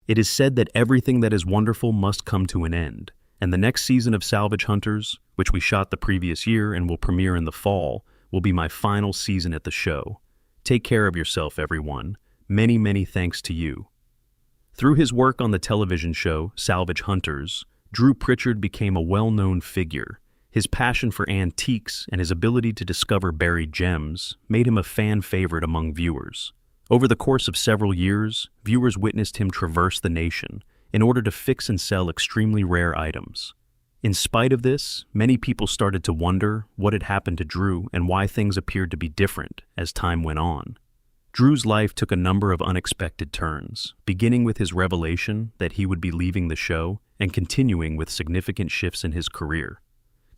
It is said that everything that is wonderful must come to an end, and the next season of Salvage Hunters, which we shot the previous year and will premiere in the fall, will be my final season at the show. Take care of yourself, everyone. Many, many thanks to you. Through his work on the television show Salvage Hunters, Drew Pritchard became a well-known figure. His passion for antiques and his ability to discover buried gems made him a fan favorite among viewers. Over the course of several years, viewers witnessed him traverse the nation in order to fix and sell extremely rare items. In spite of this, many people started to wonder what had happened to Drew and why things appeared to be different as time went on. Drew's life took a number of unexpected turns, beginning with his revelation that he would be leaving the show and continuing with significant shifts in his career.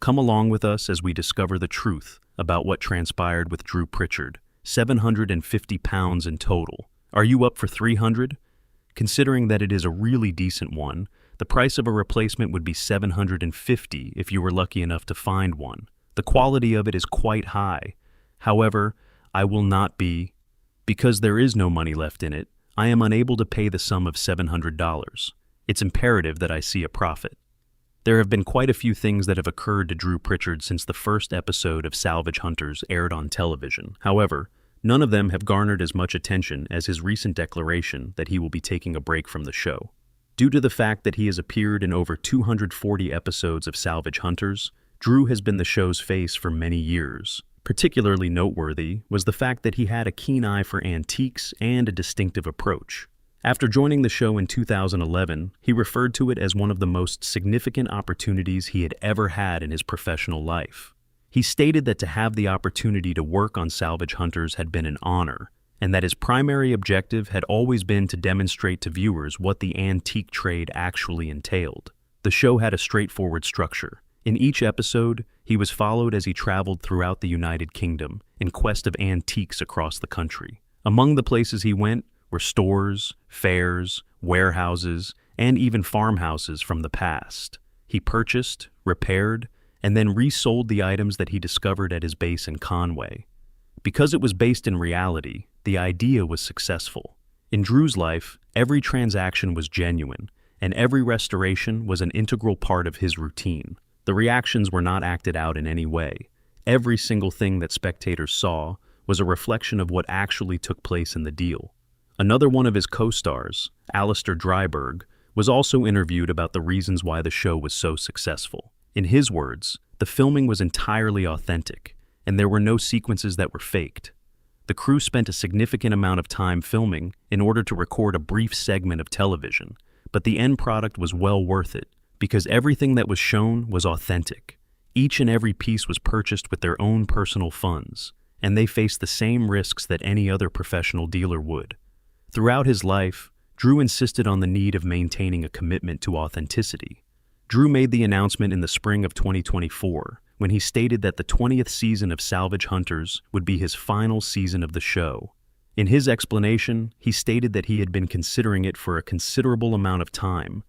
Come along with us as we discover the truth about what transpired with Drew Pritchard, 750 pounds in total. Are you up for 300? Considering that it is a really decent one, the price of a replacement would be 750 if you were lucky enough to find one. The quality of it is quite high. However, I will not be. Because there is no money left in it, I am unable to pay the sum of $700. It's imperative that I see a profit. There have been quite a few things that have occurred to Drew Pritchard since the first episode of Salvage Hunters aired on television. However, none of them have garnered as much attention as his recent declaration that he will be taking a break from the show. Due to the fact that he has appeared in over 240 episodes of Salvage Hunters, Drew has been the show's face for many years. Particularly noteworthy was the fact that he had a keen eye for antiques and a distinctive approach. After joining the show in 2011, he referred to it as one of the most significant opportunities he had ever had in his professional life. He stated that to have the opportunity to work on Salvage Hunters had been an honor, and that his primary objective had always been to demonstrate to viewers what the antique trade actually entailed. The show had a straightforward structure. In each episode, he was followed as he traveled throughout the United Kingdom in quest of antiques across the country. Among the places he went were stores, fairs, warehouses, and even farmhouses from the past. He purchased, repaired, and then resold the items that he discovered at his base in Conway. Because it was based in reality, the idea was successful. In Drew's life, every transaction was genuine, and every restoration was an integral part of his routine. The reactions were not acted out in any way. Every single thing that spectators saw was a reflection of what actually took place in the deal. Another one of his co-stars, Alistair Dryburgh, was also interviewed about the reasons why the show was so successful. In his words, the filming was entirely authentic, and there were no sequences that were faked. The crew spent a significant amount of time filming in order to record a brief segment of television, but the end product was well worth it, because everything that was shown was authentic. Each and every piece was purchased with their own personal funds, and they faced the same risks that any other professional dealer would. Throughout his life, Drew insisted on the need of maintaining a commitment to authenticity. Drew made the announcement in the spring of 2024 when he stated that the 20th season of Salvage Hunters would be his final season of the show. In his explanation, he stated that he had been considering it for a considerable amount of time,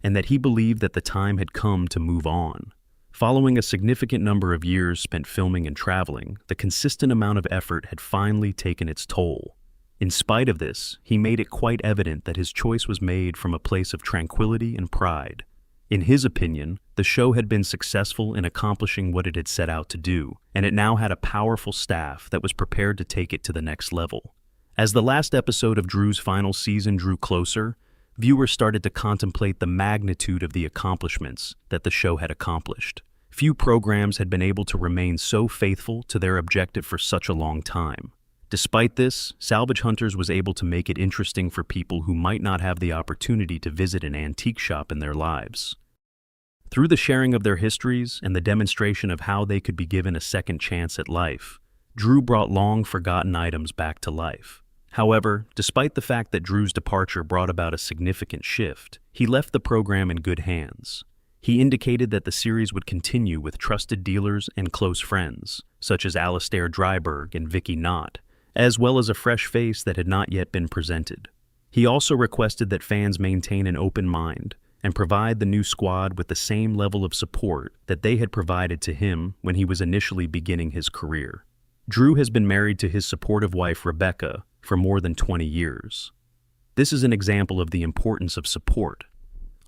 and that he believed that the time had come to move on. Following a significant number of years spent filming and traveling, the consistent amount of effort had finally taken its toll. In spite of this, he made it quite evident that his choice was made from a place of tranquility and pride. In his opinion, the show had been successful in accomplishing what it had set out to do, and it now had a powerful staff that was prepared to take it to the next level. As the last episode of Drew's final season drew closer, viewers started to contemplate the magnitude of the accomplishments that the show had accomplished. Few programs had been able to remain so faithful to their objective for such a long time. Despite this, Salvage Hunters was able to make it interesting for people who might not have the opportunity to visit an antique shop in their lives. Through the sharing of their histories and the demonstration of how they could be given a second chance at life, Drew brought long-forgotten items back to life. However, despite the fact that Drew's departure brought about a significant shift, he left the program in good hands. He indicated that the series would continue with trusted dealers and close friends, such as Alistair Dryburgh and Vicky Knott, as well as a fresh face that had not yet been presented. He also requested that fans maintain an open mind and provide the new squad with the same level of support that they had provided to him when he was initially beginning his career. Drew has been married to his supportive wife, Rebecca, for more than 20 years. This is an example of the importance of support.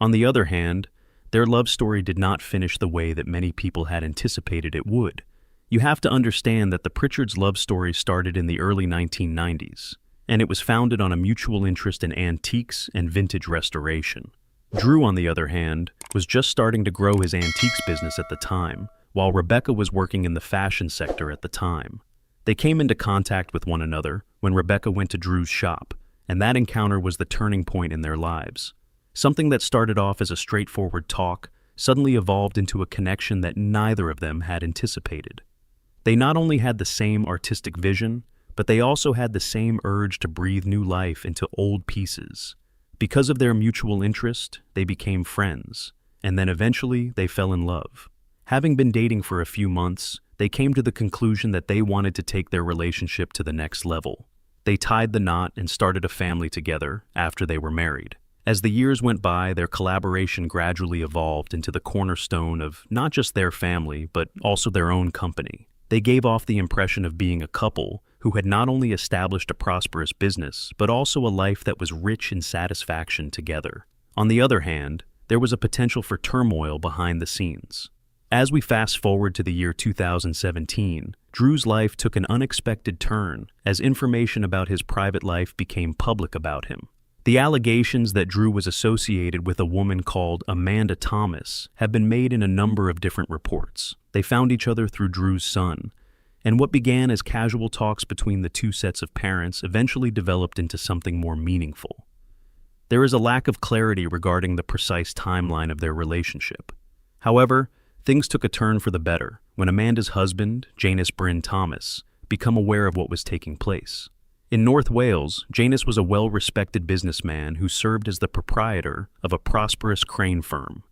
On the other hand, their love story did not finish the way that many people had anticipated it would. You have to understand that the Pritchards' love story started in the early 1990s, and it was founded on a mutual interest in antiques and vintage restoration. Drew, on the other hand, was just starting to grow his antiques business at the time, while Rebecca was working in the fashion sector at the time. They came into contact with one another when Rebecca went to Drew's shop, and that encounter was the turning point in their lives. Something that started off as a straightforward talk suddenly evolved into a connection that neither of them had anticipated. They not only had the same artistic vision, but they also had the same urge to breathe new life into old pieces. Because of their mutual interest, they became friends, and then eventually they fell in love. Having been dating for a few months, they came to the conclusion that they wanted to take their relationship to the next level. They tied the knot and started a family together after they were married. As the years went by, their collaboration gradually evolved into the cornerstone of not just their family, but also their own company. They gave off the impression of being a couple who had not only established a prosperous business, but also a life that was rich in satisfaction together. On the other hand, there was a potential for turmoil behind the scenes. As we fast forward to the year 2017, Drew's life took an unexpected turn as information about his private life became public about him. The allegations that Drew was associated with a woman called Amanda Thomas have been made in a number of different reports. They found each other through Drew's son, and what began as casual talks between the two sets of parents eventually developed into something more meaningful. There is a lack of clarity regarding the precise timeline of their relationship. However, things took a turn for the better when Amanda's husband, Janus Bryn Thomas, became aware of what was taking place. In North Wales, Janus was a well-respected businessman who served as the proprietor of a prosperous crane firm.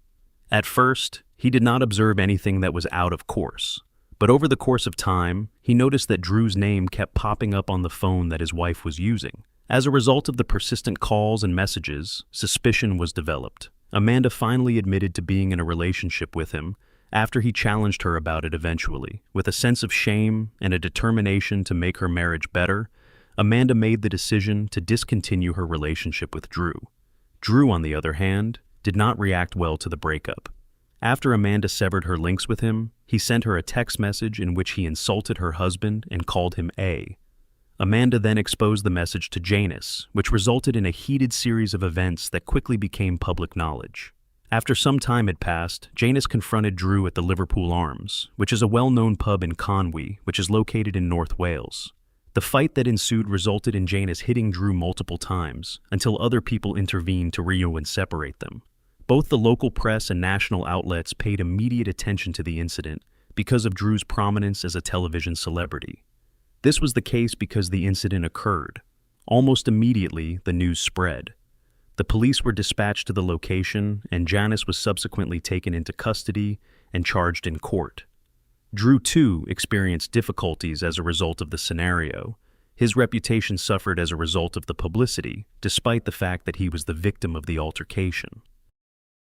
At first, he did not observe anything that was out of course, but over the course of time, he noticed that Drew's name kept popping up on the phone that his wife was using. As a result of the persistent calls and messages, suspicion was developed. Amanda finally admitted to being in a relationship with him after he challenged her about it eventually. With a sense of shame and a determination to make her marriage better, Amanda made the decision to discontinue her relationship with Drew. Drew, on the other hand, did not react well to the breakup. After Amanda severed her links with him, he sent her a text message in which he insulted her husband and called him A. Amanda then exposed the message to Janus, which resulted in a heated series of events that quickly became public knowledge. After some time had passed, Janus confronted Drew at the Liverpool Arms, which is a well-known pub in Conwy, which is located in North Wales. The fight that ensued resulted in Janus hitting Drew multiple times, until other people intervened to reunion and separate them. Both the local press and national outlets paid immediate attention to the incident because of Drew's prominence as a television celebrity. This was the case because the incident occurred. Almost immediately, the news spread. The police were dispatched to the location, and Janus was subsequently taken into custody and charged in court. Drew, too, experienced difficulties as a result of the scenario. His reputation suffered as a result of the publicity, despite the fact that he was the victim of the altercation.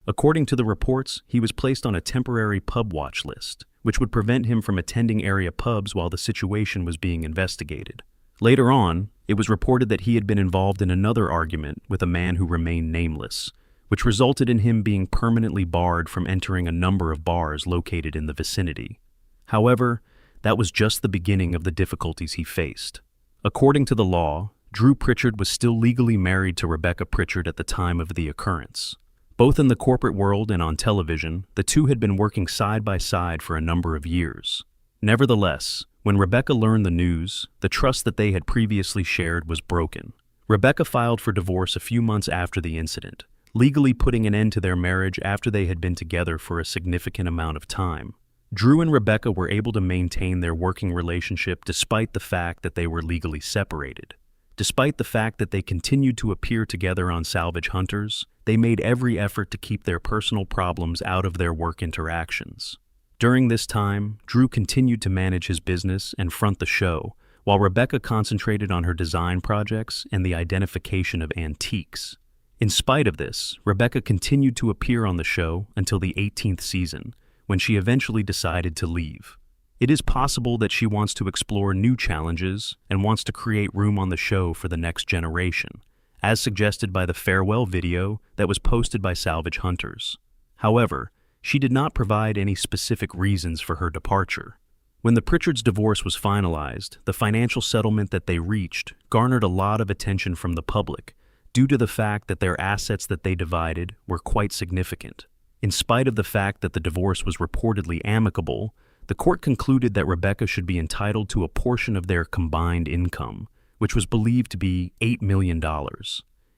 According to the reports, he was placed on a temporary pub watch list, which would prevent him from attending area pubs while the situation was being investigated. Later on, it was reported that he had been involved in another argument with a man who remained nameless, which resulted in him being permanently barred from entering a number of bars located in the vicinity. However, that was just the beginning of the difficulties he faced. According to the law, Drew Pritchard was still legally married to Rebecca Pritchard at the time of the occurrence. Both in the corporate world and on television, the two had been working side by side for a number of years. Nevertheless, when Rebecca learned the news, the trust that they had previously shared was broken. Rebecca filed for divorce a few months after the incident, legally putting an end to their marriage after they had been together for a significant amount of time. Drew and Rebecca were able to maintain their working relationship despite the fact that they were legally separated. Despite the fact that they continued to appear together on Salvage Hunters, they made every effort to keep their personal problems out of their work interactions. During this time, Drew continued to manage his business and front the show, while Rebecca concentrated on her design projects and the identification of antiques. In spite of this, Rebecca continued to appear on the show until the 18th season, when she eventually decided to leave. It is possible that she wants to explore new challenges and wants to create room on the show for the next generation, as suggested by the farewell video that was posted by Salvage Hunters. However, she did not provide any specific reasons for her departure. When the Pritchards' divorce was finalized, the financial settlement that they reached garnered a lot of attention from the public due to the fact that their assets that they divided were quite significant. In spite of the fact that the divorce was reportedly amicable, the court concluded that Rebecca should be entitled to a portion of their combined income, which was believed to be $8 million.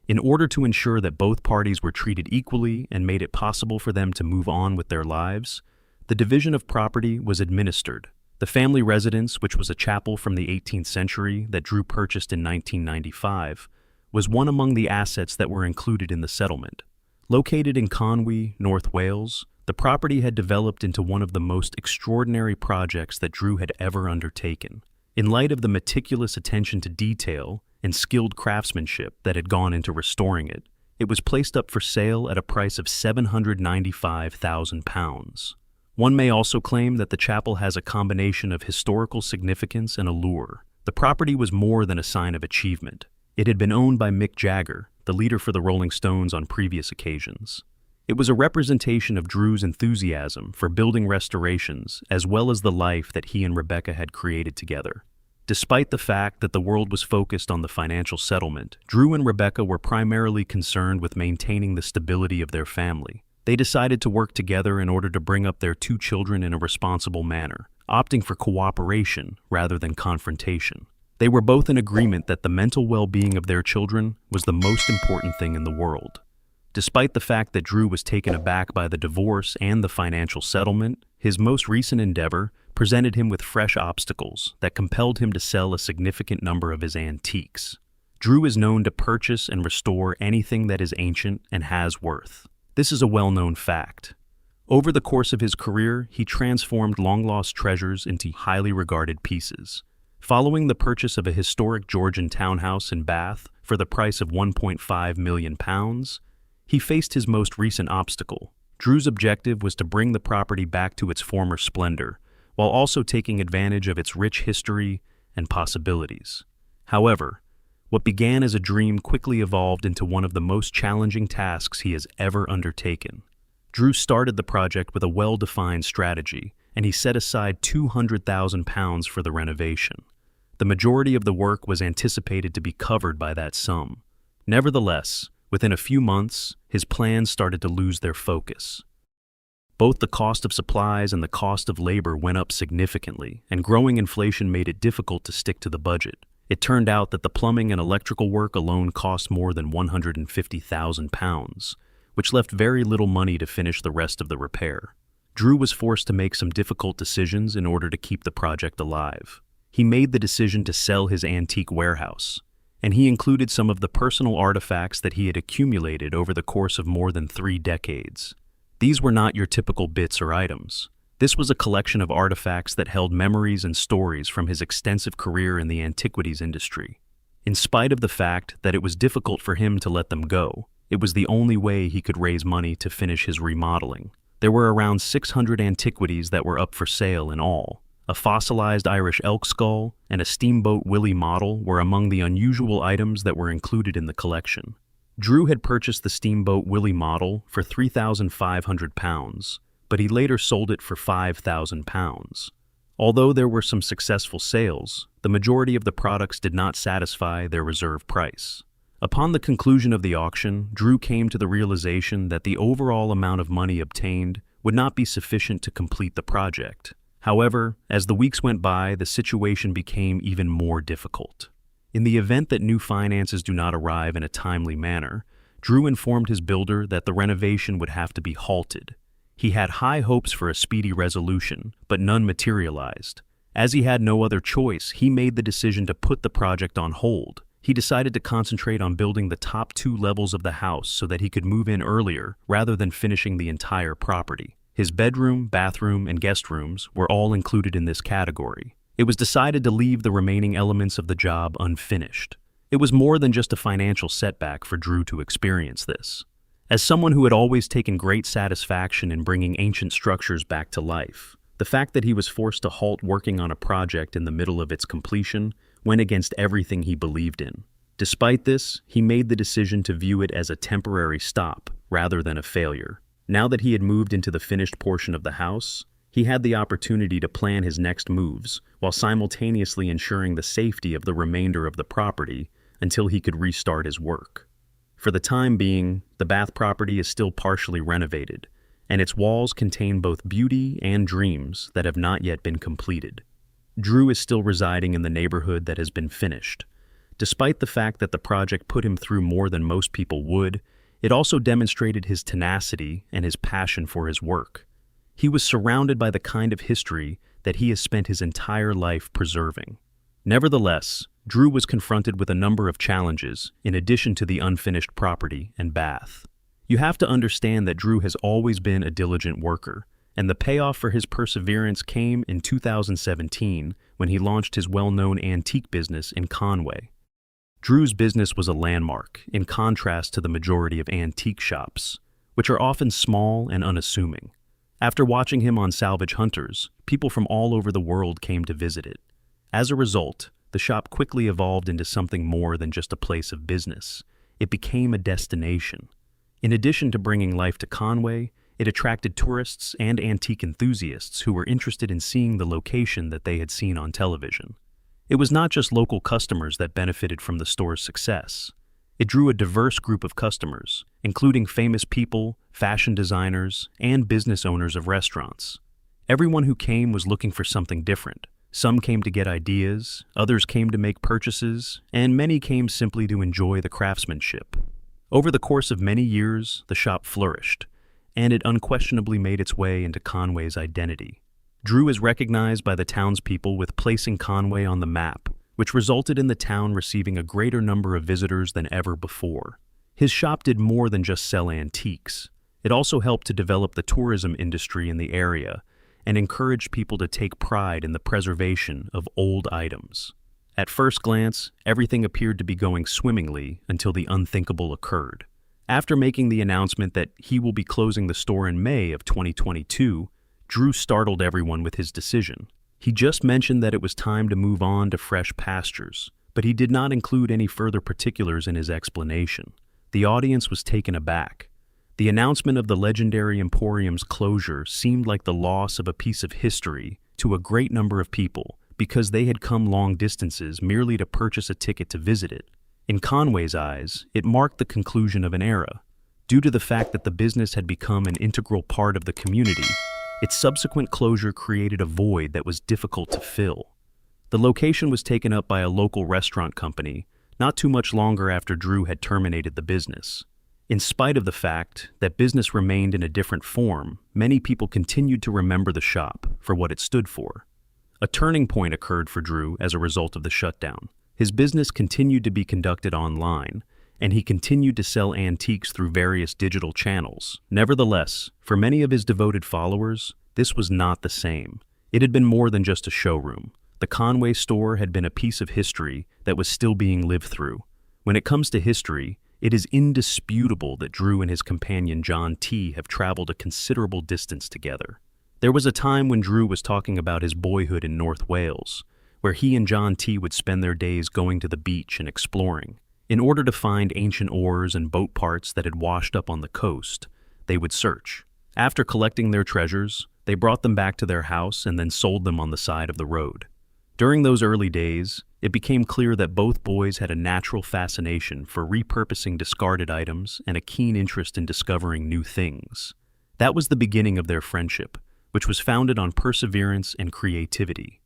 In order to ensure that both parties were treated equally and made it possible for them to move on with their lives, the division of property was administered. The family residence, which was a chapel from the 18th century that Drew purchased in 1995, was one among the assets that were included in the settlement. Located in Conwy, North Wales, the property had developed into one of the most extraordinary projects that Drew had ever undertaken. In light of the meticulous attention to detail and skilled craftsmanship that had gone into restoring it, it was placed up for sale at a price of £795,000. One may also claim that the chapel has a combination of historical significance and allure. The property was more than a sign of achievement. It had been owned by Mick Jagger, the leader for the Rolling Stones, on previous occasions. It was a representation of Drew's enthusiasm for building restorations as well as the life that he and Rebecca had created together. Despite the fact that the world was focused on the financial settlement, Drew and Rebecca were primarily concerned with maintaining the stability of their family. They decided to work together in order to bring up their two children in a responsible manner, opting for cooperation rather than confrontation. They were both in agreement that the mental well-being of their children was the most important thing in the world. Despite the fact that Drew was taken aback by the divorce and the financial settlement, his most recent endeavor presented him with fresh obstacles that compelled him to sell a significant number of his antiques. Drew is known to purchase and restore anything that is ancient and has worth. This is a well-known fact. Over the course of his career, he transformed long-lost treasures into highly regarded pieces. Following the purchase of a historic Georgian townhouse in Bath for the price of £1.5 million, he faced his most recent obstacle. Drew's objective was to bring the property back to its former splendor, while also taking advantage of its rich history and possibilities. However, what began as a dream quickly evolved into one of the most challenging tasks he has ever undertaken. Drew started the project with a well-defined strategy, and he set aside £200,000 for the renovation. The majority of the work was anticipated to be covered by that sum. Nevertheless, within a few months, his plans started to lose their focus. Both the cost of supplies and the cost of labor went up significantly, and growing inflation made it difficult to stick to the budget. It turned out that the plumbing and electrical work alone cost more than £150,000, which left very little money to finish the rest of the repair. Drew was forced to make some difficult decisions in order to keep the project alive. He made the decision to sell his antique warehouse, and he included some of the personal artifacts that he had accumulated over the course of more than 3 decades. These were not your typical bits or items. This was a collection of artifacts that held memories and stories from his extensive career in the antiquities industry. In spite of the fact that it was difficult for him to let them go, it was the only way he could raise money to finish his remodeling. There were around 600 antiquities that were up for sale in all. A fossilized Irish elk skull and a Steamboat Willie model were among the unusual items that were included in the collection. Drew had purchased the Steamboat Willie model for £3,500, but he later sold it for £5,000. Although there were some successful sales, the majority of the products did not satisfy their reserve price. Upon the conclusion of the auction, Drew came to the realization that the overall amount of money obtained would not be sufficient to complete the project. However, as the weeks went by, the situation became even more difficult. In the event that new finances do not arrive in a timely manner, Drew informed his builder that the renovation would have to be halted. He had high hopes for a speedy resolution, but none materialized. As he had no other choice, he made the decision to put the project on hold. He decided to concentrate on building the top 2 levels of the house so that he could move in earlier rather than finishing the entire property. His bedroom, bathroom, and guest rooms were all included in this category. It was decided to leave the remaining elements of the job unfinished. It was more than just a financial setback for Drew to experience this. As someone who had always taken great satisfaction in bringing ancient structures back to life, the fact that he was forced to halt working on a project in the middle of its completion went against everything he believed in. Despite this, he made the decision to view it as a temporary stop rather than a failure. Now that he had moved into the finished portion of the house, he had the opportunity to plan his next moves while simultaneously ensuring the safety of the remainder of the property until he could restart his work. For the time being, the Bath property is still partially renovated, and its walls contain both beauty and dreams that have not yet been completed. Drew is still residing in the neighborhood that has been finished. Despite the fact that the project put him through more than most people would, it also demonstrated his tenacity and his passion for his work. He was surrounded by the kind of history that he has spent his entire life preserving. Nevertheless, Drew was confronted with a number of challenges in addition to the unfinished property and bath. You have to understand that Drew has always been a diligent worker, and the payoff for his perseverance came in 2017 when he launched his well-known antique business in Conway. Drew's business was a landmark, in contrast to the majority of antique shops, which are often small and unassuming. After watching him on Salvage Hunters, people from all over the world came to visit it. As a result, the shop quickly evolved into something more than just a place of business. It became a destination. In addition to bringing life to Conway, it attracted tourists and antique enthusiasts who were interested in seeing the location that they had seen on television. It was not just local customers that benefited from the store's success. It drew a diverse group of customers, including famous people, fashion designers, and business owners of restaurants. Everyone who came was looking for something different. Some came to get ideas, others came to make purchases, and many came simply to enjoy the craftsmanship. Over the course of many years, the shop flourished, and it unquestionably made its way into Conway's identity. Drew is recognized by the townspeople with placing Conway on the map, which resulted in the town receiving a greater number of visitors than ever before. His shop did more than just sell antiques. It also helped to develop the tourism industry in the area and encouraged people to take pride in the preservation of old items. At first glance, everything appeared to be going swimmingly until the unthinkable occurred. After making the announcement that he will be closing the store in May of 2022, Drew startled everyone with his decision. He just mentioned that it was time to move on to fresh pastures, but he did not include any further particulars in his explanation. The audience was taken aback. The announcement of the legendary Emporium's closure seemed like the loss of a piece of history to a great number of people because they had come long distances merely to purchase a ticket to visit it. In Conway's eyes, it marked the conclusion of an era. Due to the fact that the business had become an integral part of the community, its subsequent closure created a void that was difficult to fill. The location was taken up by a local restaurant company not too much longer after Drew had terminated the business. In spite of the fact that business remained in a different form, many people continued to remember the shop for what it stood for. A turning point occurred for Drew as a result of the shutdown. His business continued to be conducted online, and he continued to sell antiques through various digital channels. Nevertheless, for many of his devoted followers, this was not the same. It had been more than just a showroom. The Conway store had been a piece of history that was still being lived through. When it comes to history, it is indisputable that Drew and his companion John T. have traveled a considerable distance together. There was a time when Drew was talking about his boyhood in North Wales, where he and John T. would spend their days going to the beach and exploring. In order to find ancient oars and boat parts that had washed up on the coast, they would search. After collecting their treasures, they brought them back to their house and then sold them on the side of the road. During those early days, it became clear that both boys had a natural fascination for repurposing discarded items and a keen interest in discovering new things. That was the beginning of their friendship, which was founded on perseverance and creativity.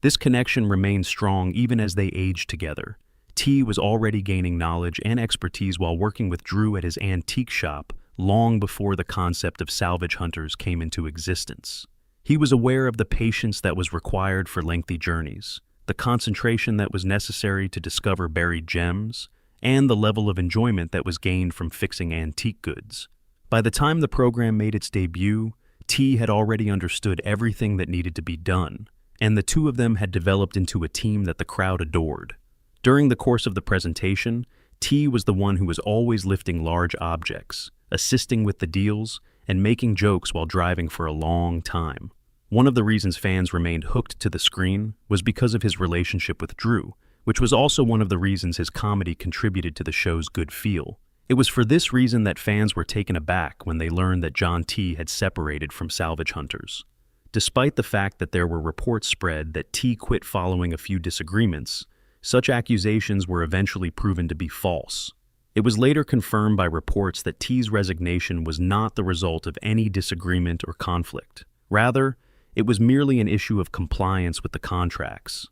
This connection remained strong even as they aged together. T was already gaining knowledge and expertise while working with Drew at his antique shop long before the concept of Salvage Hunters came into existence. He was aware of the patience that was required for lengthy journeys, the concentration that was necessary to discover buried gems, and the level of enjoyment that was gained from fixing antique goods. By the time the program made its debut, T had already understood everything that needed to be done, and the two of them had developed into a team that the crowd adored. During the course of the presentation, T was the one who was always lifting large objects, assisting with the deals, and making jokes while driving for a long time. One of the reasons fans remained hooked to the screen was because of his relationship with Drew, which was also one of the reasons his comedy contributed to the show's good feel. It was for this reason that fans were taken aback when they learned that John T had separated from Salvage Hunters. Despite the fact that there were reports spread that T quit following a few disagreements, such accusations were eventually proven to be false. It was later confirmed by reports that T's resignation was not the result of any disagreement or conflict. Rather, it was merely an issue of compliance with the contracts.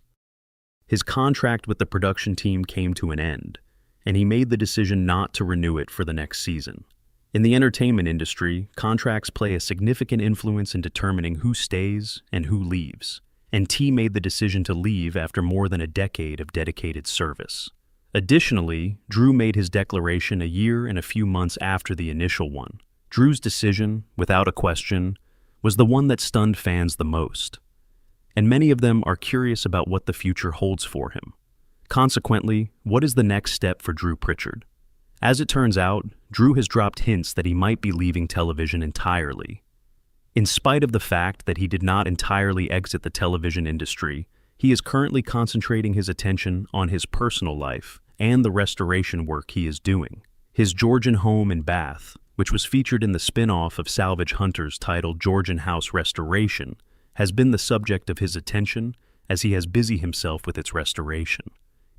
His contract with the production team came to an end, and he made the decision not to renew it for the next season. In the entertainment industry, contracts play a significant influence in determining who stays and who leaves, and T made the decision to leave after more than a decade of dedicated service. Additionally, Drew made his declaration a year and a few months after the initial one. Drew's decision, without a question, was the one that stunned fans the most, and many of them are curious about what the future holds for him. Consequently, what is the next step for Drew Pritchard? As it turns out, Drew has dropped hints that he might be leaving television entirely. In spite of the fact that he did not entirely exit the television industry, he is currently concentrating his attention on his personal life and the restoration work he is doing. His Georgian home in Bath, which was featured in the spin-off of Salvage Hunters titled Georgian House Restoration, has been the subject of his attention as he has busied himself with its restoration.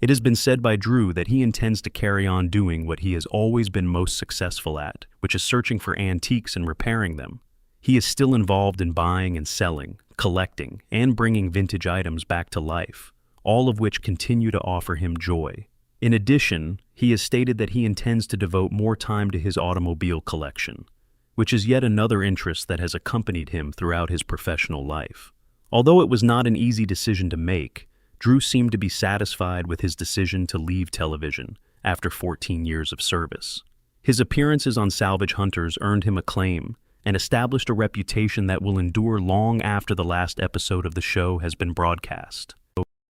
It has been said by Drew that he intends to carry on doing what he has always been most successful at, which is searching for antiques and repairing them. He is still involved in buying and selling, collecting, and bringing vintage items back to life, all of which continue to offer him joy. In addition, he has stated that he intends to devote more time to his automobile collection, which is yet another interest that has accompanied him throughout his professional life. Although it was not an easy decision to make, Drew seemed to be satisfied with his decision to leave television after 14 years of service. His appearances on Salvage Hunters earned him acclaim and established a reputation that will endure long after the last episode of the show has been broadcast.